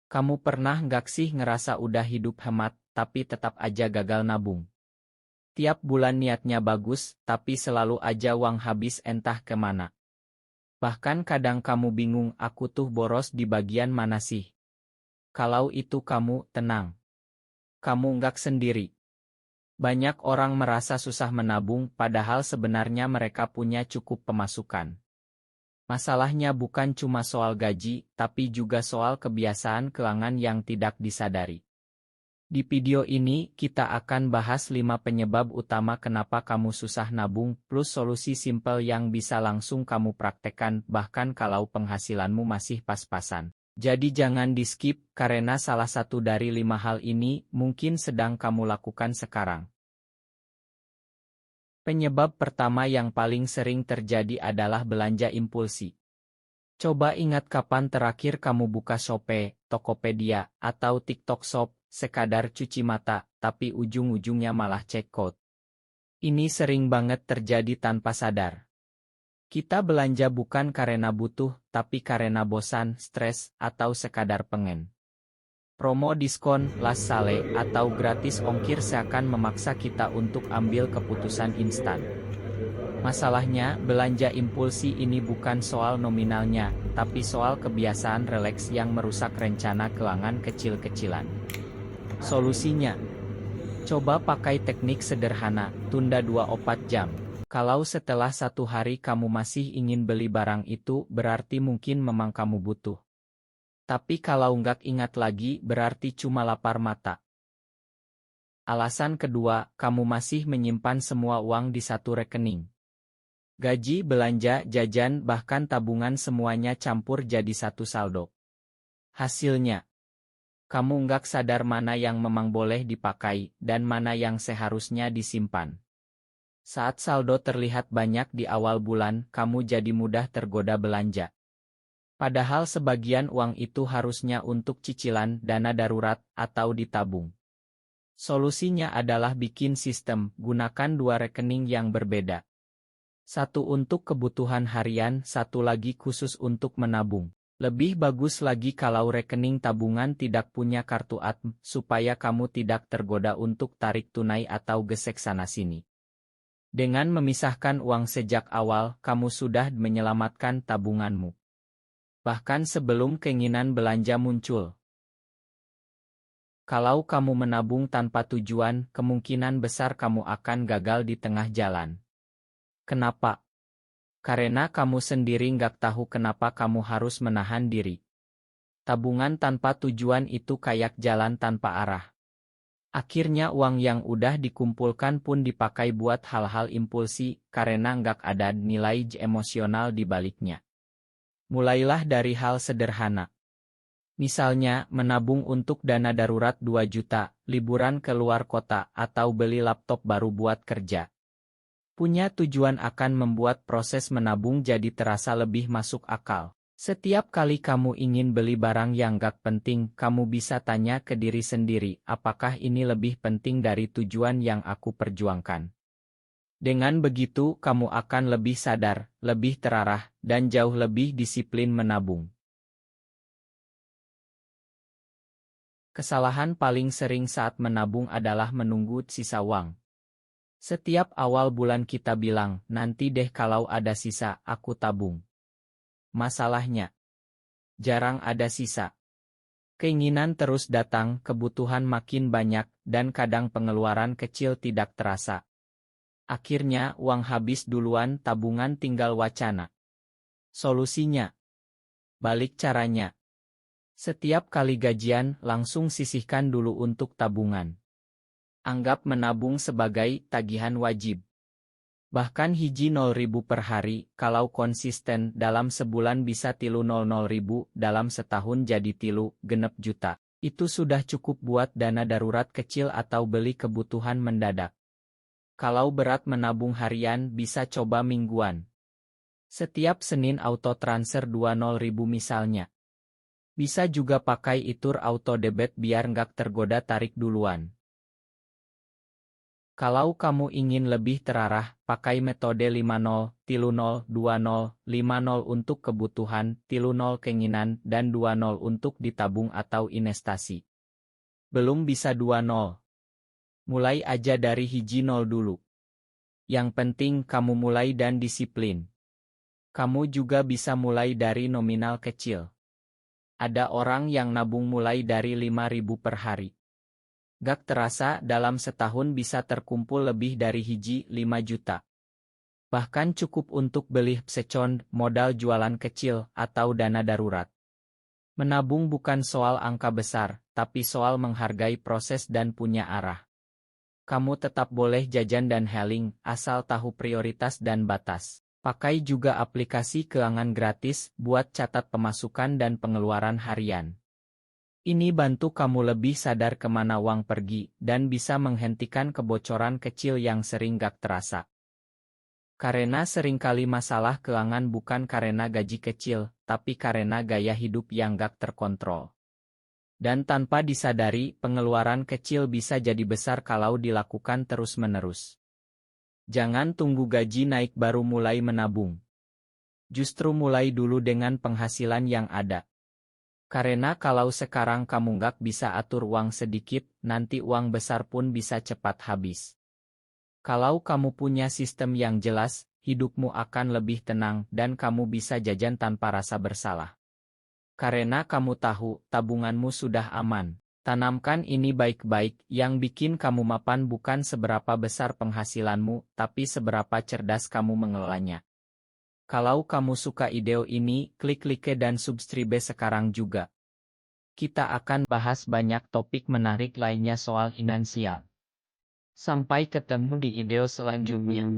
Kamu pernah nggak sih ngerasa udah hidup hemat, tapi tetap aja gagal nabung? Tiap bulan niatnya bagus, tapi selalu aja uang habis entah kemana. Bahkan kadang kamu bingung aku tuh boros di bagian mana sih? Kalau itu kamu, tenang. Kamu nggak sendiri. Banyak orang merasa susah menabung padahal sebenarnya mereka punya cukup pemasukan. Masalahnya bukan cuma soal gaji, tapi juga soal kebiasaan keuangan yang tidak disadari. Di video ini, kita akan bahas 5 penyebab utama kenapa kamu susah nabung, plus solusi simpel yang bisa langsung kamu praktekkan, bahkan kalau penghasilanmu masih pas-pasan. Jadi jangan di-skip, karena salah satu dari 5 hal ini mungkin sedang kamu lakukan sekarang. Penyebab pertama yang paling sering terjadi adalah belanja impulsi. Coba ingat kapan terakhir kamu buka Shopee, Tokopedia, atau TikTok Shop, sekadar cuci mata, tapi ujung-ujungnya malah check out. Ini sering banget terjadi tanpa sadar. Kita belanja bukan karena butuh, tapi karena bosan, stres, atau sekadar pengen. Promo diskon, last sale, atau gratis ongkir seakan memaksa kita untuk ambil keputusan instan. Masalahnya, belanja impulsi ini bukan soal nominalnya, tapi soal kebiasaan relaks yang merusak rencana keuangan kecil-kecilan. Solusinya, coba pakai teknik sederhana, tunda 24 jam. Kalau setelah 1 hari kamu masih ingin beli barang itu, berarti mungkin memang kamu butuh. Tapi kalau nggak ingat lagi, berarti cuma lapar mata. Alasan kedua, kamu masih menyimpan semua uang di satu rekening. Gaji, belanja, jajan, bahkan tabungan semuanya campur jadi satu saldo. Hasilnya, kamu nggak sadar mana yang memang boleh dipakai, dan mana yang seharusnya disimpan. Saat saldo terlihat banyak di awal bulan, kamu jadi mudah tergoda belanja. Padahal sebagian uang itu harusnya untuk cicilan, dana darurat, atau ditabung. Solusinya adalah bikin sistem, gunakan 2 rekening yang berbeda. Satu untuk kebutuhan harian, satu lagi khusus untuk menabung. Lebih bagus lagi kalau rekening tabungan tidak punya kartu ATM, supaya kamu tidak tergoda untuk tarik tunai atau gesek sana-sini. Dengan memisahkan uang sejak awal, kamu sudah menyelamatkan tabunganmu. Bahkan sebelum keinginan belanja muncul. Kalau kamu menabung tanpa tujuan, kemungkinan besar kamu akan gagal di tengah jalan. Kenapa? Karena kamu sendiri nggak tahu kenapa kamu harus menahan diri. Tabungan tanpa tujuan itu kayak jalan tanpa arah. Akhirnya uang yang udah dikumpulkan pun dipakai buat hal-hal impulsi, karena nggak ada nilai emosional di baliknya. Mulailah dari hal sederhana. Misalnya, menabung untuk dana darurat 2 juta, liburan ke luar kota, atau beli laptop baru buat kerja. Punya tujuan akan membuat proses menabung jadi terasa lebih masuk akal. Setiap kali kamu ingin beli barang yang gak penting, kamu bisa tanya ke diri sendiri, apakah ini lebih penting dari tujuan yang aku perjuangkan? Dengan begitu, kamu akan lebih sadar, lebih terarah, dan jauh lebih disiplin menabung. Kesalahan paling sering saat menabung adalah menunggu sisa uang. Setiap awal bulan kita bilang, nanti deh kalau ada sisa, aku tabung. Masalahnya, jarang ada sisa. Keinginan terus datang, kebutuhan makin banyak, dan kadang pengeluaran kecil tidak terasa. Akhirnya, uang habis duluan, tabungan tinggal wacana. Solusinya, balik caranya. Setiap kali gajian, langsung sisihkan dulu untuk tabungan. Anggap menabung sebagai tagihan wajib. Bahkan hiji 0.000 per hari, kalau konsisten dalam sebulan bisa 300.000, dalam setahun jadi 3,6 juta. Itu sudah cukup buat dana darurat kecil atau beli kebutuhan mendadak. Kalau berat menabung harian, bisa coba mingguan. Setiap Senin auto transfer 20.000 misalnya. Bisa juga pakai itur auto debit biar nggak tergoda tarik duluan. Kalau kamu ingin lebih terarah, pakai metode 50, 30, 20, 50 untuk kebutuhan, 30 keinginan, dan 20 untuk ditabung atau investasi. Belum bisa 20. Mulai aja dari hiji 0 dulu. Yang penting kamu mulai dan disiplin. Kamu juga bisa mulai dari nominal kecil. Ada orang yang nabung mulai dari 5.000 per hari. Gak terasa dalam setahun bisa terkumpul lebih dari hiji 5 juta. Bahkan cukup untuk beli second, modal jualan kecil, atau dana darurat. Menabung bukan soal angka besar, tapi soal menghargai proses dan punya arah. Kamu tetap boleh jajan dan healing, asal tahu prioritas dan batas. Pakai juga aplikasi keuangan gratis buat catat pemasukan dan pengeluaran harian. Ini bantu kamu lebih sadar kemana uang pergi, dan bisa menghentikan kebocoran kecil yang sering gak terasa. Karena seringkali masalah keuangan bukan karena gaji kecil, tapi karena gaya hidup yang gak terkontrol. Dan tanpa disadari, pengeluaran kecil bisa jadi besar kalau dilakukan terus-menerus. Jangan tunggu gaji naik baru mulai menabung. Justru mulai dulu dengan penghasilan yang ada. Karena kalau sekarang kamu nggak bisa atur uang sedikit, nanti uang besar pun bisa cepat habis. Kalau kamu punya sistem yang jelas, hidupmu akan lebih tenang dan kamu bisa jajan tanpa rasa bersalah. Karena kamu tahu, tabunganmu sudah aman. Tanamkan ini baik-baik, yang bikin kamu mapan bukan seberapa besar penghasilanmu, tapi seberapa cerdas kamu mengelolanya. Kalau kamu suka ide ini, klik like dan subscribe sekarang juga. Kita akan bahas banyak topik menarik lainnya soal finansial. Sampai ketemu di video selanjutnya.